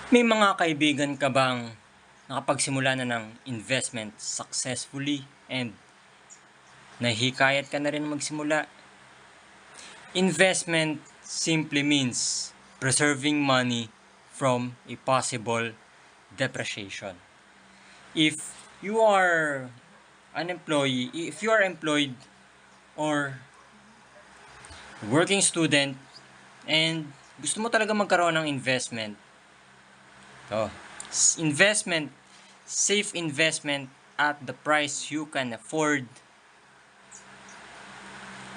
May mga kaibigan ka bang nakapagsimula na ng investment successfully and nahihikayat ka na rin magsimula? Investment simply means preserving money from a possible depreciation. If you are an employee, if you are employed or working student and gusto mo talaga magkaroon ng investment, investment, safe investment at the price you can afford.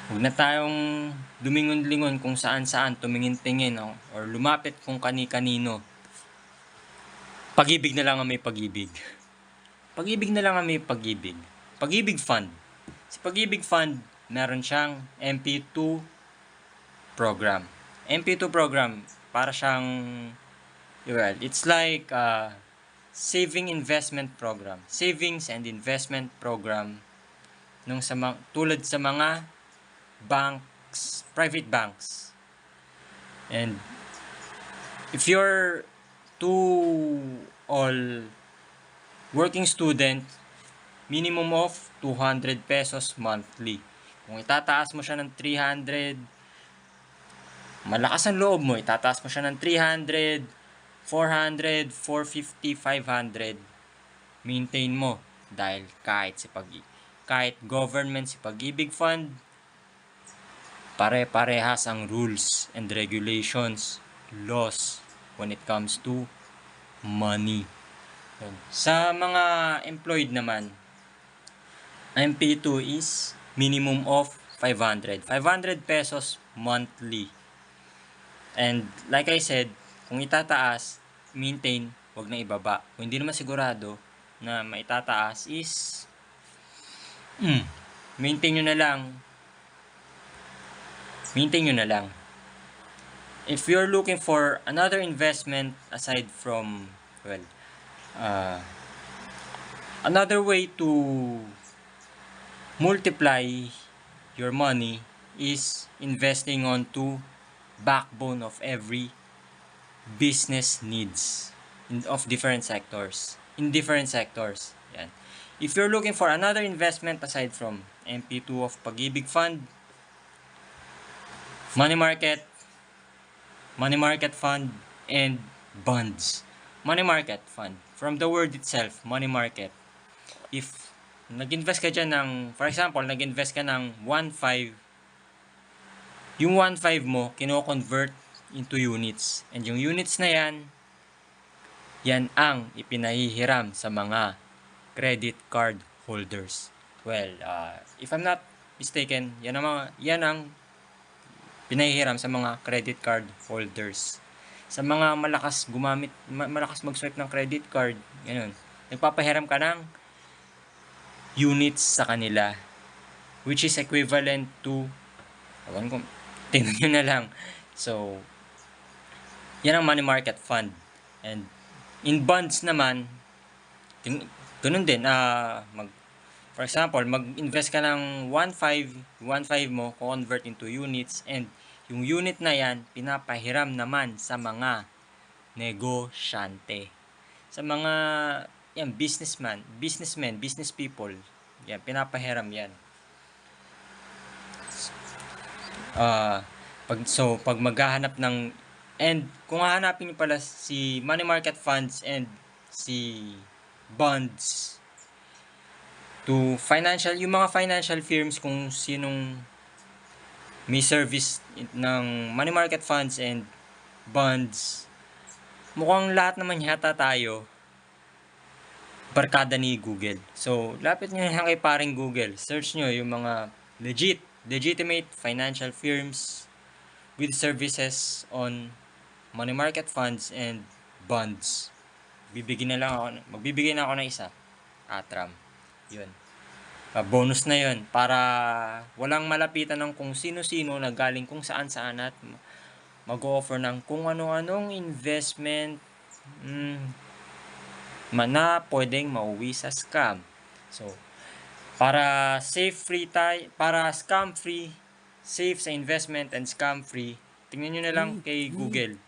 Huwag na tayong lumingon-lingon kung saan-saan, tumingin-tingin or lumapit kung kani-kanino. Pag-ibig na lang ang may pag-ibig. Pag-ibig na lang ang may pag-ibig. Pag-ibig Fund. Si Pag-ibig Fund, meron siyang MP2 program. MP2 program, para siyang, well, it's like saving investment program. Savings and investment program nung tulad sa mga banks, private banks. And if you're all working student, minimum of 200 pesos monthly. Kung itataas mo siya ng 300, malakas ang loob mo, itataas mo siya ng 300, 400, 450, 500. Maintain mo dahil kahit government, si Pag-ibig Fund, pare-parehas ang rules and regulations, laws when it comes to money. Sa mga employed naman, MP2 is minimum of 500 pesos monthly. And like I said, kung itataas, maintain, wag na ibaba. Kung hindi naman sigurado na maitataas is maintain nyo na lang. If you're looking for another investment aside from, another way to multiply your money is investing onto backbone of every business needs of different sectors. Yan. If you're looking for another investment aside from MP2 of Pag-ibig Fund, money market fund, and bonds. Money market fund. From the word itself, money market. If nag-invest ka dyan ng, for example, nag-invest ka ng 1.5, yung 1.5 mo, kino-convert into units. And yung units na yan ang ipinahihiram sa mga credit card holders. Well, if I'm not mistaken, yan ang pinahihiram sa mga credit card holders. Sa mga malakas mag-swipe ng credit card, ganun. Nagpapahiram ka ng units sa kanila, which is equivalent to, tingnan nyo na lang. So, yan ang money market fund. And in bonds naman, ganun din, for example, mag-invest ka ng 1.5 mo, convert into units, and yung unit na yan, pinapahiram naman sa mga negosyante. Sa mga businessmen, business people, yan, pinapahiram yan. Pag maghahanap ng, and kung hahanapin nyo pala si money market funds and si bonds, to yung mga financial firms, kung sinong may service ng money market funds and bonds, mukhang lahat naman yata tayo barkada ni Google. So, lapit nyo lang kay paring Google. Search nyo yung mga legitimate financial firms with services on money market funds and bonds. Magbibigay na ako ng isa. Atram. Yun. Bonus na yun para walang malapitan ng kung sino-sino na galing kung saan-saan at mag-offer ng kung ano-anong investment na pwedeng mauwi sa scam. So, para scam free, safe sa investment and scam free, tingnan nyo na lang kay Google.